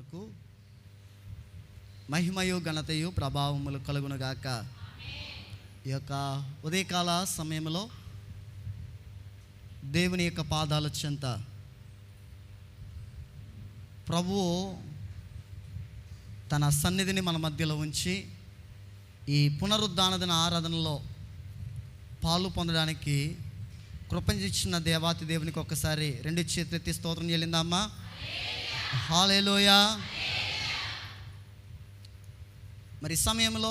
నామమునకు మహిమయు ఘనతయు ప్రభావములు కలుగునుగాక. ఈ యొక్క ఉదయకాల సమయంలో దేవుని యొక్క పాదాల చెంత ప్రభువు తన సన్నిధిని మన మధ్యలో ఉంచి ఈ పునరుద్ధాన దిన ఆరాధనలో పాలు పొందడానికి కృపనిచ్చిన దేవాతి దేవునికి ఒక్కసారి రెండు చేతులెత్తి స్తోత్రం చెల్లిందామా. హల్లెలూయా. మరి ఈ సమయంలో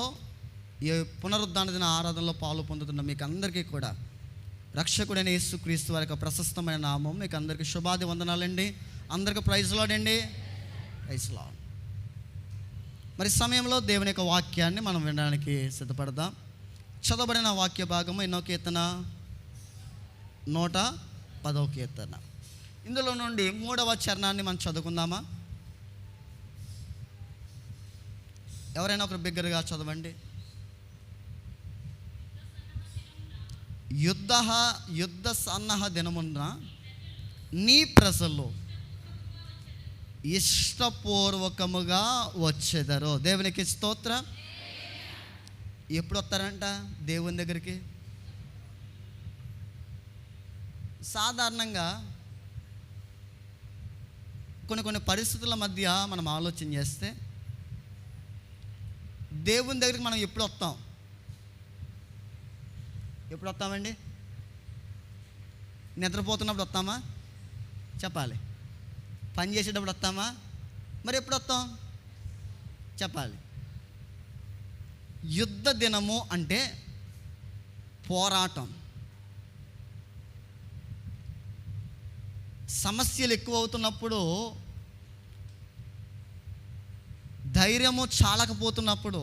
ఈ పునరుద్ధాన దిన ఆరాధనలో పాలు పొందుతున్న మీకు అందరికీ కూడా రక్షకుడైన యేసుక్రీస్తు వారి యొక్క ప్రశస్తమైన నామం మీకు అందరికీ శుభాది వందనాలండి. అందరికీ ప్రైజ్ లార్డ్ అండి. Praise lord. మరి సమయంలో దేవుని యొక్క వాక్యాన్ని మనం వినడానికి సిద్ధపడదాం. చదవబడిన వాక్య భాగము ఎన్నో కీర్తన 110వ కీర్తన. ఇందులో నుండి 3వ చరణాన్ని మనం చదువుకుందామా? ఎవరైనా ఒకరు బిగ్గరగా చదవండి. యుద్ధ సన్నాహ దినమున నీ ప్రజలు ఇష్టపూర్వకముగా వచ్చేదరు. దేవునికి స్తోత్రం. ఎప్పుడు వస్తారంట దేవుని దగ్గరికి? సాధారణంగా కొన్ని పరిస్థితుల మధ్య మనం ఆలోచన చేస్తే దేవుని దగ్గరికి మనం ఎప్పుడు వస్తాం? ఎప్పుడు వస్తామండి? నిద్రపోతున్నప్పుడు వస్తామా? చెప్పాలి. పని చేసేటప్పుడు వస్తామా? మరి ఎప్పుడు వస్తాం? చెప్పాలి. యుద్ధ దినము అంటే పోరాటం, సమస్యలు ఎక్కువ అవుతున్నప్పుడు, ధైర్యము చాలకపోతున్నప్పుడు,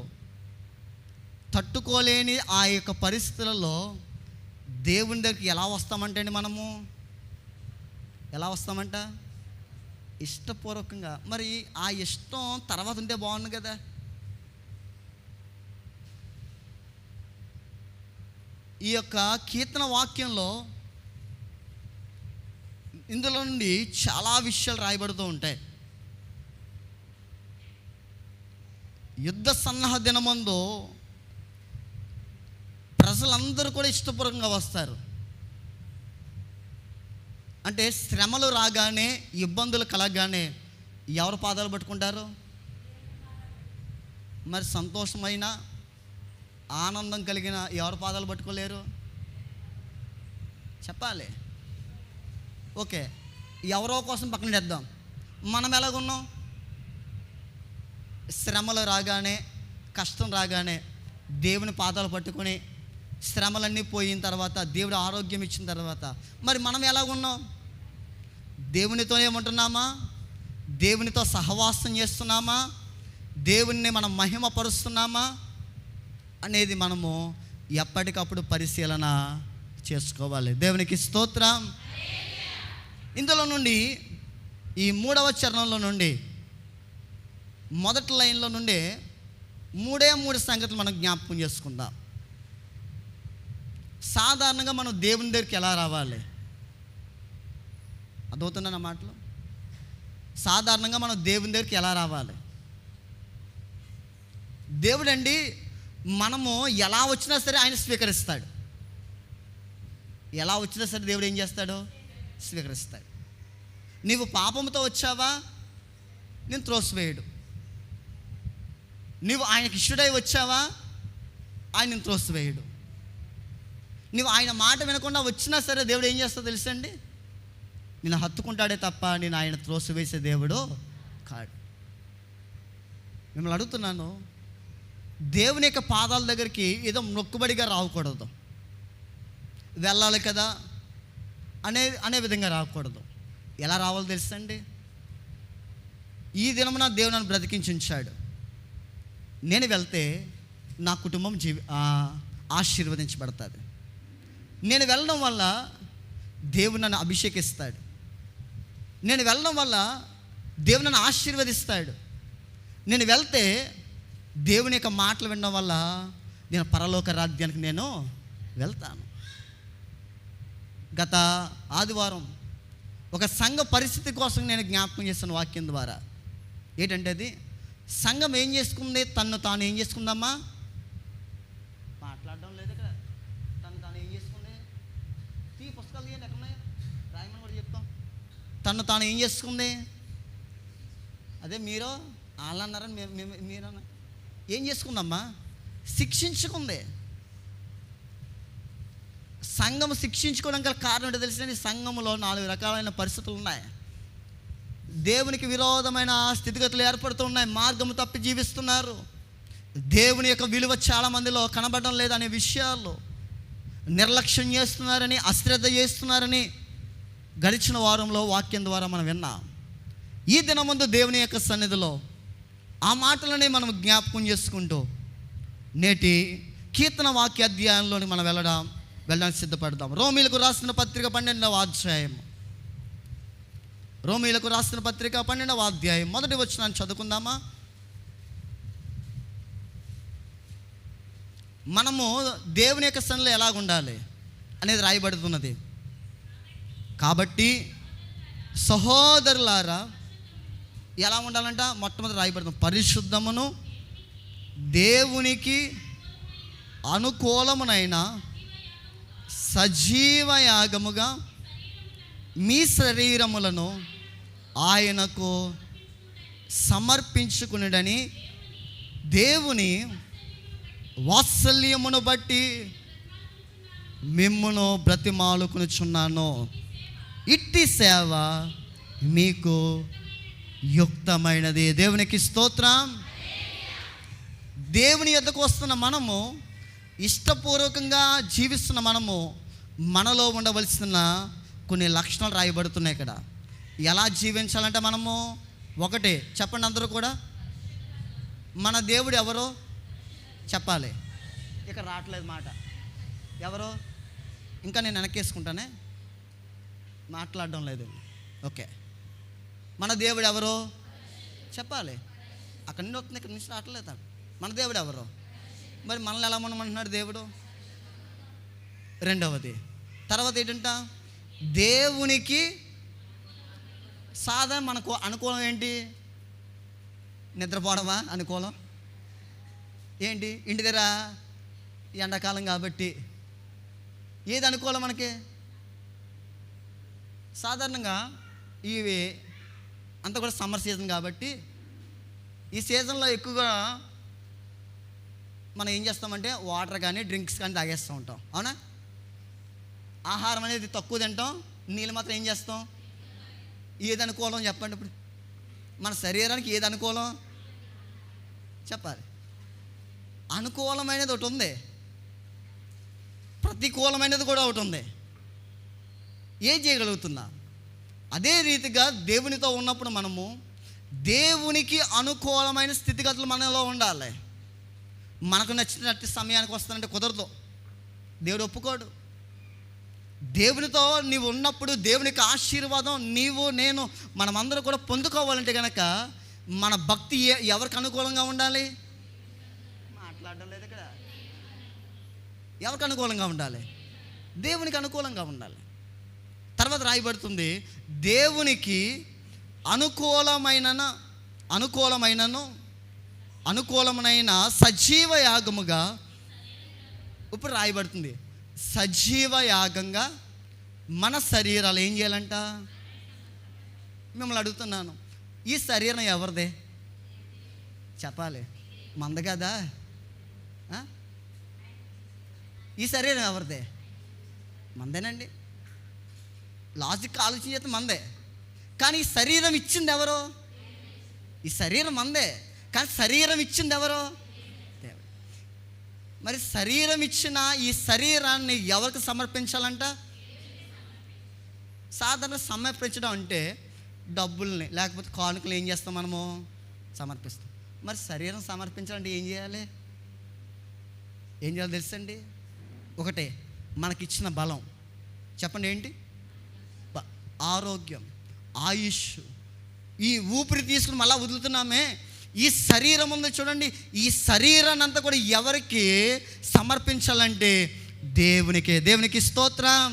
తట్టుకోలేని ఆ యొక్క పరిస్థితులలో దేవుని దగ్గరికి ఎలా వస్తామంటే అండి, మనము ఎలా వస్తామంట? ఇష్టపూర్వకంగా. మరి ఆ ఇష్టం తర్వాత ఉంటే బాగుంది కదా. ఈ యొక్క కీర్తన వాక్యంలో ఇందులో నుండి చాలా విషయాలు రాయబడుతూ ఉంటాయి. యుద్ధ సన్నాహ దినమందు ప్రజలందరూ కూడా ఇష్టపూర్వకంగా వస్తారు. అంటే శ్రమలు రాగానే, ఇబ్బందులు కలగగానే ఎవరు పాదాలు పట్టుకుంటారు? మరి సంతోషమైన, ఆనందం కలిగిన ఎవరు పాదాలు పట్టుకోలేరు? చెప్పాలి. ఓకే, ఎవరో కోసం పక్కన చేద్దాం. మనం ఎలాగున్నాం? శ్రమలు రాగానే, కష్టం రాగానే దేవుని పాదాలు పట్టుకొని, శ్రమలన్నీ పోయిన తర్వాత, దేవుడు ఆరోగ్యం ఇచ్చిన తర్వాత మరి మనం ఎలాగున్నాం? దేవునితో ఏమంటున్నామా? దేవునితో సహవాసం చేస్తున్నామా? దేవుణ్ణి మనం మహిమపరుస్తున్నామా అనేది మనము ఎప్పటికప్పుడు పరిశీలన చేసుకోవాలి. దేవునికి స్తోత్రం. ఇందులో నుండి ఈ 3వ చరణంలో నుండి మొదటి లైన్లో నుండి 3 సంగతులు మనం జ్ఞాపకం చేసుకుందాం. సాధారణంగా మనం దేవుని దగ్గరికి ఎలా రావాలి? అదవుతున్నా మాటలు. సాధారణంగా మనం దేవుని దగ్గరికి ఎలా రావాలి? దేవుడండి మనము ఎలా వచ్చినా సరే ఆయన స్వీకరిస్తాడు. ఎలా వచ్చినా సరే దేవుడు ఏం చేస్తాడు? స్వీకరిస్తాడు. నీవు పాపంతో వచ్చావా? నేను త్రోసివేయడు. నీవు ఆయనకి ఇష్టడై వచ్చావా? ఆయన త్రోసివేయడు. నువ్వు ఆయన మాట వినకుండా వచ్చినా సరే దేవుడు ఏం చేస్తాడో తెలుసండి? నేను హత్తుకుంటాడే తప్ప నేను ఆయన త్రోసివేసే దేవుడు కాడు. మిమ్మల్ని అడుగుతున్నాను, దేవుని యొక్క పాదాల దగ్గరికి ఏదో మొక్కుబడిగా రాకూడదు. వెళ్ళాలి కదా అనే విధంగా రాకూడదు. ఎలా రావాలో తెలుసండి? ఈ దినమున దేవుడు నన్ను బ్రతికించి ఉంచాడు. నేను వెళ్తే నా కుటుంబం ఆశీర్వదించబడుతుంది. నేను వెళ్ళడం వల్ల దేవుడు నన్ను అభిషేకిస్తాడు. నేను వెళ్ళడం వల్ల దేవుడు నన్ను ఆశీర్వదిస్తాడు. నేను వెళ్తే దేవుని యొక్క మాటలు వినడం వల్ల నేను పరలోక రాజ్యానికి నేను వెళ్తాను. గత ఆదివారం ఒక సంఘ పరిస్థితి కోసం నేను జ్ఞాపకం చేసిన వాక్యం ద్వారా ఏంటంటే అది సంఘం ఏం చేసుకుంది? తను తాను ఏం చేసుకుందమ్మా? మాట్లాడడం లేదు ఇక్కడ. తను తాను ఏం చేసుకుంది? పుస్తకాలు తీయండి, ఎక్కడున్నాయి రాయమని కూడా చెప్తాం. తను తాను ఏం చేసుకుంది? అదే మీరు వాళ్ళు అన్నారని మీరు ఏం చేసుకుందమ్మా? శిక్షించుకుంది. సంఘం శిక్షించుకోవడం గల కారణం ఏంటో తెలిసిన, సంఘంలో 4 రకాలైన పరిస్థితులు ఉన్నాయి. దేవునికి విరోధమైన స్థితిగతులు ఏర్పడుతున్నాయి. మార్గము తప్పి జీవిస్తున్నారు. దేవుని యొక్క విలువ చాలామందిలో కనబడడం లేదనే విషయాలు నిర్లక్ష్యం చేస్తున్నారని, అశ్రద్ధ చేస్తున్నారని గడిచిన వారంలో వాక్యం ద్వారా మనం విన్నాం. ఈ దినమందు దేవుని యొక్క సన్నిధిలో ఆ మాటలని మనం జ్ఞాపకం చేసుకుంటూ నేటి కీర్తన వాక్య అధ్యాయంలోని మనం వెళ్ళడానికి సిద్ధపడదాం. రోమీలకు రాసిన పత్రిక 12వ అధ్యాయం. రోమీలకు రాసిన పత్రిక 12వ అధ్యాయం మొదటి వచనాన్ని చదువుకుందామా? మనము దేవుని యొక్క సన్నిధిలో ఎలాగ ఉండాలి అనేది రాయబడుతున్నది. కాబట్టి సహోదరులారా ఎలా ఉండాలంట? మొట్టమొదటి రాయబడుతుంది, పరిశుద్ధమును దేవునికి అనుకూలమునైన సజీవ యాగముగా మీ శరీరములను ఆయనకు సమర్పించుకునుడని దేవుని వాత్సల్యమును బట్టి మిమ్మును బ్రతిమాలుకొనుచున్నాను. ఇట్టి సేవ మీకు యుక్తమైనది. దేవునికి స్తోత్రం. దేవుని యొద్దకు వస్తున్న మనము, ఇష్టపూర్వకంగా జీవిస్తున్న మనము, మనలో ఉండవలసిన కొన్ని లక్షణాలు రాయబడుతున్నాయి ఇక్కడ. ఎలా జీవించాలంటే మనము ఒకటే చెప్పండి అందరూ కూడా. మన దేవుడు ఎవరో చెప్పాలి. ఇక్కడ రావట్లేదు మాట. ఎవరో ఇంకా నేను వెనక్కేసుకుంటానే, మాట్లాడడం లేదు. ఓకే, మన దేవుడు ఎవరో చెప్పాలి. అక్కడి నుండి వస్తుంది, ఇక్కడి నుంచి రావట్లేదు. మన దేవుడు ఎవరో? మరి మనల్ని ఎలా ఉండమంటున్నాడు దేవుడు? రెండవది. తర్వాత ఏంటంట? దేవునికి సాధారణ మనకు అనుకూలం ఏంటి? నిద్రపోవడమా అనుకూలం? ఏంటి? ఇంటి దగ్గర ఎండాకాలం కాబట్టి ఏది అనుకూలం మనకి? సాధారణంగా ఇవి అంతా కూడా సమ్మర్ సీజన్ కాబట్టి ఈ సీజన్లో ఎక్కువగా మనం ఏం చేస్తామంటే వాటర్ కానీ డ్రింక్స్ కానీ తాగేస్తూ ఉంటాం, అవునా? ఆహారం అనేది తక్కువ తింటాం, నీళ్ళు మాత్రం ఏం చేస్తాం? ఏది అనుకూలం చెప్పండి. ఇప్పుడు మన శరీరానికి ఏది అనుకూలం చెప్పాలి. అనుకూలమైనది ఒకటి ఉంది, ప్రతికూలమైనది కూడా ఒకటి ఉంది. ఏం చేయగలుగుతున్నా? అదే రీతిగా దేవునితో ఉన్నప్పుడు మనము దేవునికి అనుకూలమైన స్థితిగతులు మనలో ఉండాలి. మనకు నచ్చినట్టు సమయానికి వస్తానంటే కుదరదు, దేవుడు ఒప్పుకోడు. దేవునితో నీవు ఉన్నప్పుడు దేవునికి ఆశీర్వాదం నీవు నేను మనమందరం కూడా పొందుకోవాలంటే కనుక మన భక్తి ఎవరికి అనుకూలంగా ఉండాలి? మాట్లాడడం లేదు ఇక్కడ. ఎవరికి అనుకూలంగా ఉండాలి? దేవునికి అనుకూలంగా ఉండాలి. తర్వాత రాయబడుతుంది, దేవునికి అనుకూలమైన సజీవ యాగముగా. ఇప్పుడు రాయబడుతుంది, సజీవ యాగంగా మన శరీరాలు ఏం చేయాలంట? మిమ్మల్ని అడుగుతున్నాను, ఈ శరీరం ఎవరిదే చెప్పాలి? మంద కదా? ఈ శరీరం ఎవరిదే? మందేనండి. లాజిక్ ఆలోచన చేస్తే మందే. కానీ ఈ శరీరం ఇచ్చింది ఎవరో? ఈ శరీరం మందే, కానీ శరీరం ఇచ్చింది ఎవరో? దేవుడు. మరి శరీరం ఇచ్చిన ఈ శరీరాన్ని ఎవరికి సమర్పించాలంట? సాధారణ సమర్పించడం అంటే డబ్బుల్ని లేకపోతే కానుకలు ఏం చేస్తాం మనము? సమర్పిస్తాం. మరి శరీరం సమర్పించాలంటే ఏం చేయాలి? ఏం చేయాలో తెలుసండి? ఒకటే, మనకిచ్చిన బలం చెప్పండి ఏంటి? ఆరోగ్యం, ఆయుష్. ఈ ఊపిరి తీసుకుని మళ్ళీ వదులుతున్నామే, ఈ శరీరం ఉంది చూడండి, ఈ శరీరాన్ని అంతా కూడా ఎవరికి సమర్పించాలంటే దేవునికే. దేవునికి స్తోత్రం.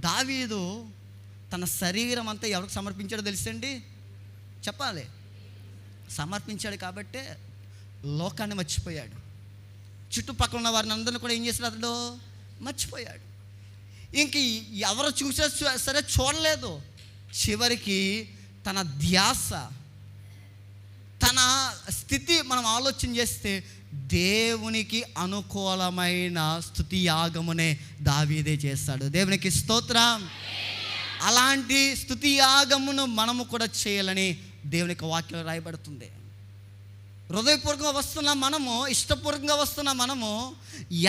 దావీదు తన శరీరం అంతా ఎవరికి సమర్పించాడో తెలుసండి? చెప్పాలి. సమర్పించాడు కాబట్టే లోకాన్ని మర్చిపోయాడు. చుట్టుపక్కల ఉన్న వారిని అందరిని కూడా ఏం చేశాడు? అతడు మర్చిపోయాడు. ఇంక ఎవరు చూసా సరే చూడలేదు. చివరికి తన ధ్యాస, తన స్థితి మనం ఆలోచన చేస్తే దేవునికి అనుకూలమైన స్తుతి యాగమునే దావీదే చేస్తాడు. దేవునికి స్తోత్రం. అలాంటి స్తుతి యాగమును మనము కూడా చేయాలని దేవుని యొక్క వాక్యంలో రాయబడుతుంది. హృదయపూర్వకంగా వస్తున్న మనము, ఇష్టపూర్వకంగా వస్తున్న మనము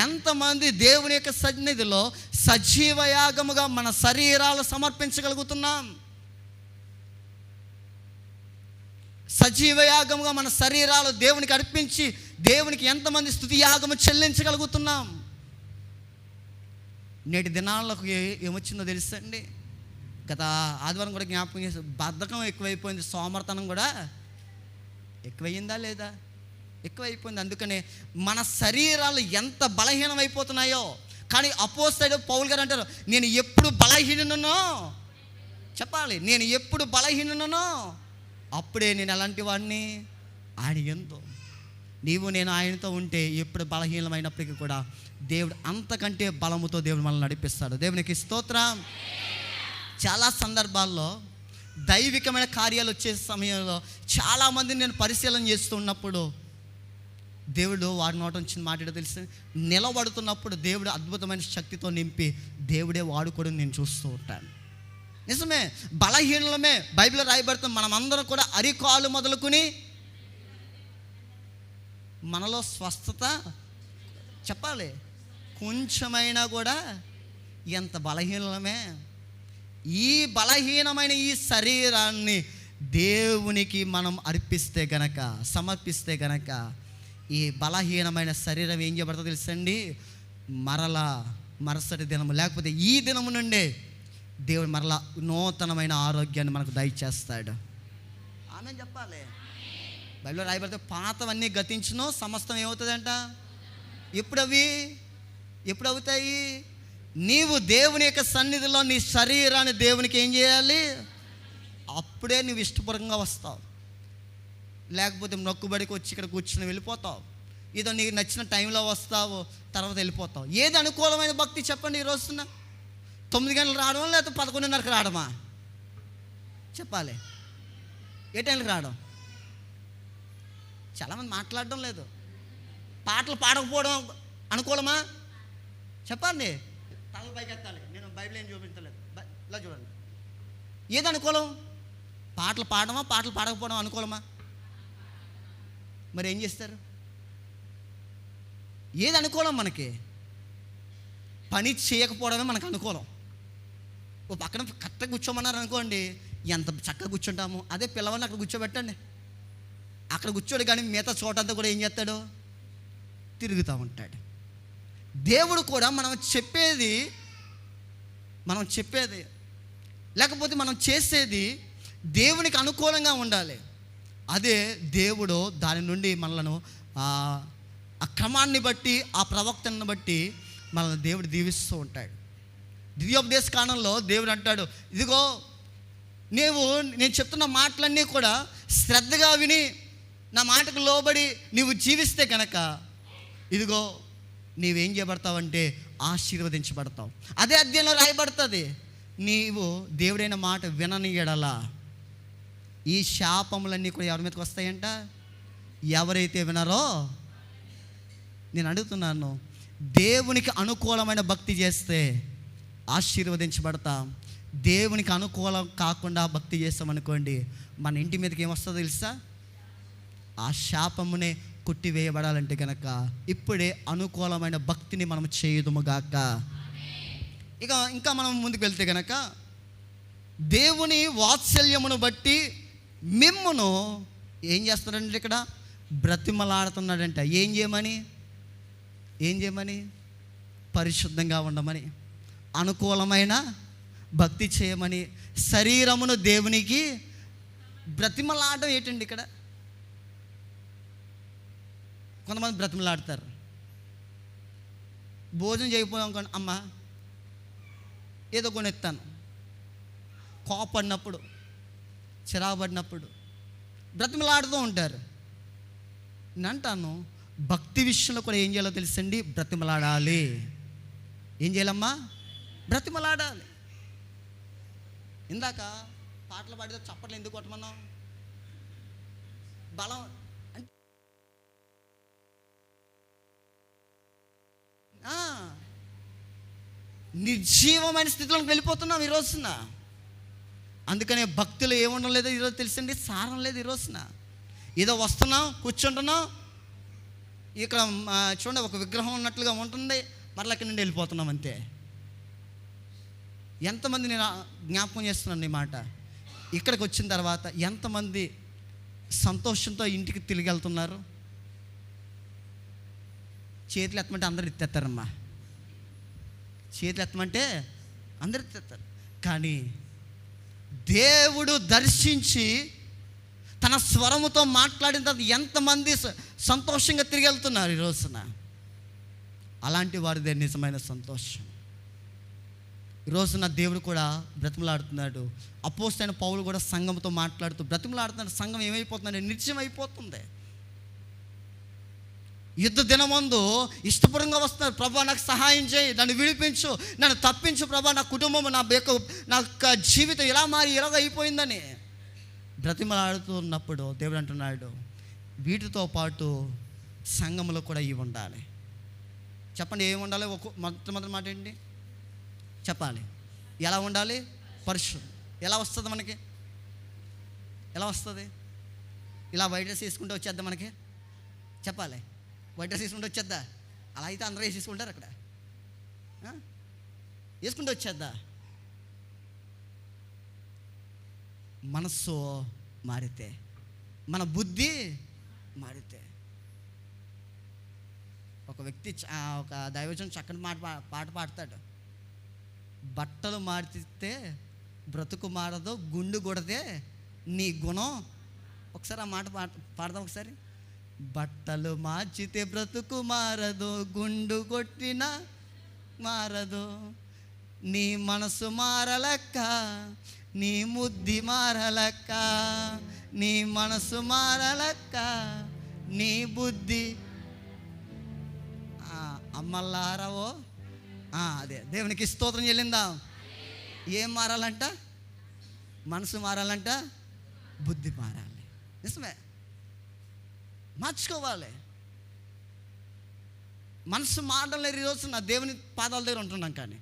ఎంతమంది దేవుని యొక్క సన్నిధిలో సజీవ యాగముగా మన శరీరాలు సమర్పించగలుగుతున్నాం? సజీవ యాగముగా మన శరీరాలు దేవునికి అర్పించి దేవునికి ఎంతమంది స్తుతి యాగము చెల్లించగలుగుతున్నాం? నేటి దినాలకు ఏమొచ్చిందో తెలుసండి. గత ఆదివారం కూడా జ్ఞాపకం చేసి, బద్ధకం ఎక్కువైపోయింది, సోమర్తనం కూడా ఎక్కువయ్యిందా లేదా? ఎక్కువైపోయింది. అందుకనే మన శరీరాలు ఎంత బలహీనం అయిపోతున్నాయో. కానీ అపోస్తలుడు పౌలు గారు అంటారు, నేను ఎప్పుడు బలహీననో చెప్పాలి, నేను ఎప్పుడు బలహీననో అప్పుడే నేను ఎలాంటి వాడిని ఆయన ఎంతో. నీవు నేను ఆయనతో ఉంటే ఎప్పుడు బలహీనమైనప్పటికీ కూడా దేవుడు అంతకంటే బలముతో దేవుడు మనల్ని నడిపిస్తాడు. దేవునికి స్తోత్రం. చాలా సందర్భాల్లో దైవికమైన కార్యాలు వచ్చే సమయంలో చాలామందిని నేను పరిశీలన చేస్తున్నప్పుడు దేవుడు వారి నోట నుంచి మాట్లాడో తెలిసి, నిలబడుతున్నప్పుడు దేవుడు అద్భుతమైన శక్తితో నింపి దేవుడే వాడుకోవడం నేను చూస్తూ ఉంటాను. నిజమే, బలహీనలమే. బైబిల్లో రాయబడుతుంది, మనమందరం కూడా అరికాలు మొదలుకుని మనలో స్వస్థత చెప్పాలి, కొంచెమైనా కూడా ఎంత బలహీనలమే. ఈ బలహీనమైన ఈ శరీరాన్ని దేవునికి మనం అర్పిస్తే గనక, సమర్పిస్తే గనక, ఈ బలహీనమైన శరీరం ఏం చేయబడుతుందో తెలుసండి, మరుసటి దినము లేకపోతే ఈ దినము నుండే దేవుడు మరలా నూతనమైన ఆరోగ్యాన్ని మనకు దయచేస్తాడు. ఆమె చెప్పాలి. బైబిల్లో రాయబడితే పాతవన్నీ గతించును, సమస్తం ఏమవుతుందంట? ఎప్పుడు అవుతాయి? నీవు దేవుని యొక్క సన్నిధిలో నీ శరీరాన్ని దేవునికి ఏం చేయాలి? అప్పుడే నువ్వు ఇష్టపూర్వకంగా వస్తావు. లేకపోతే మొక్కుబడికి వచ్చి ఇక్కడ కూర్చుని వెళ్ళిపోతావు. ఏదో నీకు నచ్చిన టైంలో వస్తావు, తర్వాత వెళ్ళిపోతావు. ఏది అనుకూలమైన భక్తి చెప్పండి? ఈ రోజున 9 గంటలకు రావడం లేకపోతే 11:30కి రావడమా? చెప్పాలి. ఏ టైంకి రావడం? చాలామంది మాట్లాడడం లేదు. పాటలు పాడకపోవడం అనుకూలమా? చెప్పండి. తల పైకి ఎత్తాలి. నేను బైబిల్ ఏం చూపించలేదు. ఇలా చూడండి. ఏది అనుకూలం? పాటలు పాడమా, పాటలు పాడకపోవడం అనుకూలమా? మరి ఏం చేస్తారు? ఏది అనుకూలం? మనకి పని చేయకపోవడమే మనకు అనుకూలం. ఓ పక్కన కరెక్ట్గా కూర్చోమన్నారు అనుకోండి, ఎంత చక్కగా కూర్చుంటాము. అదే పిల్లవాడిని అక్కడ కూర్చోబెట్టండి, అక్కడ కూర్చోడు. కానీ మిగతా చోటంతా కూడా ఏం చేస్తాడు? తిరుగుతూ ఉంటాడు. దేవుడు కూడా మనం చెప్పేది లేకపోతే మనం చేసేది దేవునికి అనుకూలంగా ఉండాలి. అదే దేవుడు దాని నుండి మనలను ఆ క్రమాన్ని బట్టి, ఆ ప్రవక్తను బట్టి మనల్ని దేవుడు దీవిస్తూ ఉంటాడు. ద్వితీయోపదేశ కాలంలో దేవుడు అంటాడు, ఇదిగో నేను చెప్తున్న మాటలన్నీ కూడా శ్రద్ధగా విని నా మాటకు లోబడి నీవు జీవిస్తే కనుక ఇదిగో నీవేం చేయబడతావంటే ఆశీర్వదించబడతావు. అదే అధ్యాయంలో రాయబడుతుంది, నీవు దేవుడైన మాట వినని ఎడల ఈ శాపములన్నీ కూడా ఎవరి మీదకి వస్తాయంట? ఎవరైతే వినరో. నేను అడుగుతున్నాను, దేవునికి అనుకూలమైన భక్తి చేస్తే ఆశీర్వదించబడతాం. దేవునికి అనుకూలం కాకుండా భక్తి చేస్తామనుకోండి, మన ఇంటి మీదకి ఏమొస్తుందో తెలుసా? ఆ శాపమునే కొట్టివేయబడాలంటే కనుక ఇప్పుడే అనుకూలమైన భక్తిని మనం చేయుదుముగాక. ఇంకా మనం ముందుకు వెళ్తే కనుక దేవుని వాత్సల్యమును బట్టి మిమ్మును ఏం చేస్తున్నాడంటే ఇక్కడ బ్రతిమలాడుతున్నాడంట. ఏం చేయమని? పరిశుద్ధంగా ఉండమని, అనుకూలమైన భక్తి చేయమని, శరీరమును దేవునికి బ్రతిమలాడడం ఏంటండి? ఇక్కడ కొంతమంది బ్రతిమలాడతారు. భోజనం చేయకపోయాం అనుకోండి, అమ్మ ఏదో కొనెత్తాను. కోపడినప్పుడు, చిరాకు పడినప్పుడు, బ్రతిమలాడుతూ ఉంటారు. నేను అంటాను, భక్తి విషయంలో కూడా ఏం చేయాలో తెలుసండి, బ్రతిమలాడాలి. ఏం చేయాలమ్మా? బ్రతిమలాడాలి. ఇందాక పాటలు పాడితే చప్పట్లు ఎందుకు కొట్టమన్నాం? బలం అంటే నిర్జీవమైన స్థితిలోకి వెళ్ళిపోతున్నాం ఈ రోజున. అందుకనే భక్తులు ఏముండడం లేదో ఈరోజు తెలుసండి, సారం లేదు ఈ రోజున. ఏదో వస్తున్నాం, కూర్చుంటున్నాం, ఇక్కడ చూడండి ఒక విగ్రహం ఉన్నట్లుగా ఉంటుంది, మరలా అక్కడి నుండి వెళ్ళిపోతున్నాం అంతే. ఎంతమంది, నేను జ్ఞాపకం చేస్తున్నాను ఈ మాట, ఇక్కడికి వచ్చిన తర్వాత ఎంతమంది సంతోషంతో ఇంటికి తిరిగి వెళ్తున్నారు? చేతులు ఎత్తమంటే అందరు ఎత్తేస్తారమ్మా, చేతులు ఎత్తమంటే అందరు ఎత్తేస్తారు. కానీ దేవుడు దర్శించి తన స్వరముతో మాట్లాడిన తర్వాత ఎంతమంది సంతోషంగా తిరిగి వెళ్తున్నారు ఈ రోజున? అలాంటి వారిదే నిజమైన సంతోషం. ఈ రోజున దేవుడు కూడా బ్రతిమలాడుతున్నాడు. అపోస్తలుడైన పౌలు కూడా సంఘంతో మాట్లాడుతూ బ్రతిమలాడుతున్నాడు. సంఘం ఏమైపోతుందంటే నిర్జీవం అయిపోతుంది. యుద్ధ దినమందు ఇష్టపూర్వకంగా వస్తున్నారు, ప్రభా నాకు సహాయం చేయి, నన్ను విడిపించు, నన్ను తప్పించు ప్రభా, నా కుటుంబం, నా యొక్క జీవితం ఇలా మారి ఇలాగ అయిపోయిందని బ్రతిమలాడుతున్నప్పుడు దేవుడు అంటున్నాడు, వీటితో పాటు సంఘంలో కూడా ఇవి ఉండాలి. చెప్పండి, ఏమి ఉండాలి? మొట్టమొదటి మాట ఏంటి చెప్పాలి? ఎలా ఉండాలి? పరిశుద్ధం. ఎలా వస్తుంది మనకి? ఎలా వస్తుంది? ఇలా వైట్ డ్రెస్ వేసుకుంటే వచ్చేద్దా మనకి? చెప్పాలి, వైట్ డ్రెస్ వేసుకుంటే వచ్చేద్దా? అలా అయితే అందరూ వేసేసుకుంటారు అక్కడ, వేసుకుంటే వచ్చేద్దా? మనస్సు మారితే, మన బుద్ధి మారితే. ఒక వ్యక్తి, ఒక దైవజనుడు చక్కని పాట పాడతాడు, బట్టలు మార్చితే బ్రతుకు మారదు, గుండు కొడితే నీ గుణం. ఒకసారి ఆ మాట పాడదాం ఒకసారి. బట్టలు మార్చితే బ్రతుకు మారదు, గుండు కొట్టినా మారదు, నీ మనసు మారలక్క, నీ బుద్ధి మారలక్క, నీ మనసు మారలక్క, నీ బుద్ధి. అమ్మల్లారవో అదే దేవునికి స్తోత్రం చెల్లిందాం. ఏం మారాలంట? మనసు మారాలంట, బుద్ధి మారాలి. నిజమే, మార్చుకోవాలి. మనసు మారడం లేదు ఈరోజు. నా దేవుని పాదాల దగ్గర ఉంటున్నాం, కానీ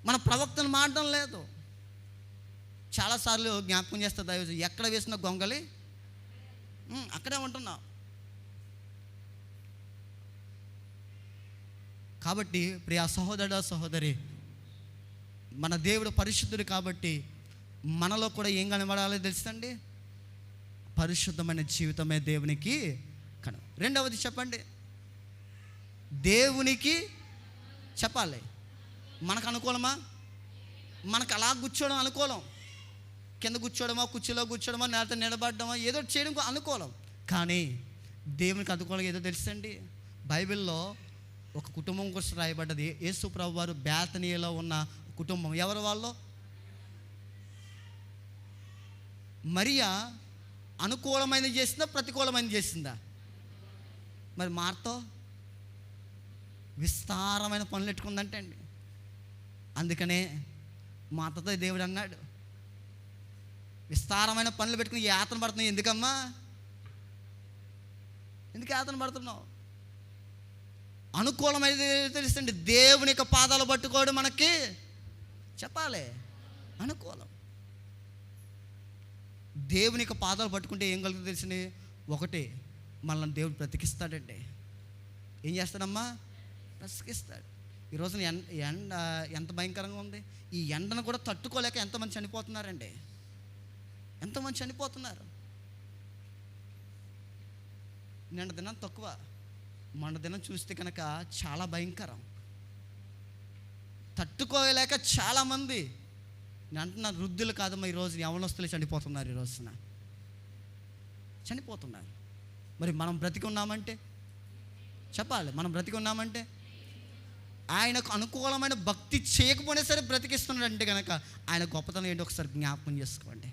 మన ప్రవక్తను మారడం లేదు. చాలాసార్లు జ్ఞాపకం చేస్తా, దైవజనుడు ఎక్కడ వేసిన గొంగలి అక్కడే ఉంటున్నాం. కాబట్టి ప్రియ సహోదరుడా, సహోదరి, మన దేవుడు పరిశుద్ధుడు కాబట్టి మనలో కూడా ఏం కనబడాలో తెలుసండి, పరిశుద్ధమైన జీవితమే దేవునికి కను. రెండవది చెప్పండి, దేవునికి చెప్పాలి. మనకు అనుకూలమా? మనకు అలా కూర్చోవడం అనుకూలం, కింద కూర్చోవడమో, కుర్చీలో కూర్చోవడమో, నేత నిలబడడమో, ఏదో చేయడం అనుకూలం. కానీ దేవునికి అనుకూలం ఏదో తెలుసండి, బైబిల్లో ఒక కుటుంబం కోసం రాయబడ్డది. యేసు ప్రభు వారు బేతనీయలో ఉన్న కుటుంబం. ఎవరు వాళ్ళు? మరియా అనుకూలమైనది చేసిందా, ప్రతికూలమైనది చేసిందా? మరి మార్తో విస్తారమైన పనులు పెట్టుకుందంటే అండి. అందుకనే మాతతో దేవుడు అన్నాడు, విస్తారమైన పనులు పెట్టుకుని యాతన పడుతున్నావు ఎందుకమ్మా? ఎందుకు యాతన పడుతున్నావు? అనుకూలమైనది తెలుసండి, దేవుని యొక్క పాదాలు పట్టుకోవడం మనకి చెప్పాలి అనుకూలం. దేవుని యొక్క పాదాలు పట్టుకుంటే ఏం కలుగుతుంది తెలిసింది? ఒకటి, మనల్ని దేవుడు బ్రతికిస్తాడండి. ఏం చేస్తాడమ్మా? బ్రతికిస్తాడు. ఈ రోజున ఎండ ఎంత భయంకరంగా ఉంది. ఈ ఎండను కూడా తట్టుకోలేక ఎంతమంది చనిపోతున్నారండి, ఎంతమంది చనిపోతున్నారు. నిన్న దినం తక్కువ, మొన్న దినం చూస్తే కనుక చాలా భయంకరం. తట్టుకోలేక చాలామంది, నేను అంటున్నా వృద్ధులు కాదమ్మా, ఈరోజు యవనస్తులు చనిపోతున్నారు. ఈ రోజున చనిపోతున్నారు. మరి మనం బ్రతికి ఉన్నామంటే చెప్పాలి, మనం బ్రతికి ఉన్నామంటే ఆయనకు అనుకూలమైన భక్తి చేయకపోయినా సరే బ్రతికిస్తున్నాడంటే కనుక ఆయన గొప్పతనం ఏంటో ఒకసారి జ్ఞాపకం చేసుకోండి.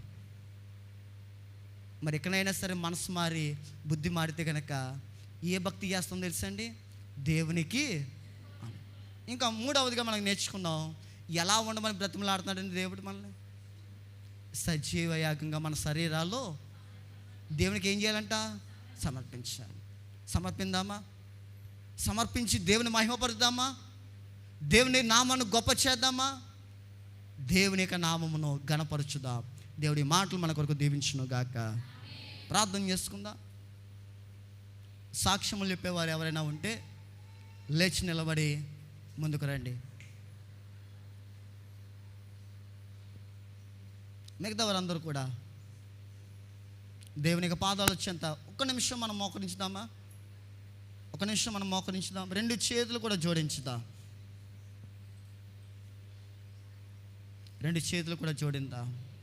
మరి ఎక్కడైనా సరే మనసు మారి బుద్ధి మారితే కనుక ఏ భక్తి చేస్తాం తెలుసండి? దేవునికి. ఇంకా మూడవదిగా మనకు నేర్చుకున్నాం, ఎలా ఉండమని బ్రతిమలాడుతున్నాడండి దేవుడు మనల్ని. సజీవ యాగంగా మన శరీరాల్లో దేవునికి ఏం చేయాలంట? సమర్పించాలి. సమర్పిందామా? సమర్పించి దేవుని మహిమపరుద్దామా? దేవుని నామాన్ని గొప్ప చేద్దామా? దేవుని యొక్క నామమును ఘనపరచుదాం. దేవుడి మాటలు మన కొరకు దీవించును గాక. ప్రార్థన చేసుకుందాం. సాక్ష్యములు చెప్పేవారు ఎవరైనా ఉంటే లేచి నిలబడి ముందుకు రండి. మిగతా వారందరూ కూడా దేవుని యొక్క పాదాలు వచ్చేంత ఒక్క నిమిషం మనం మోకరించుదామా? ఒక నిమిషం మనం మోకరించుదాం. రెండు చేతులు కూడా జోడించుదాం. రెండు చేతులు కూడా జోడిందాం.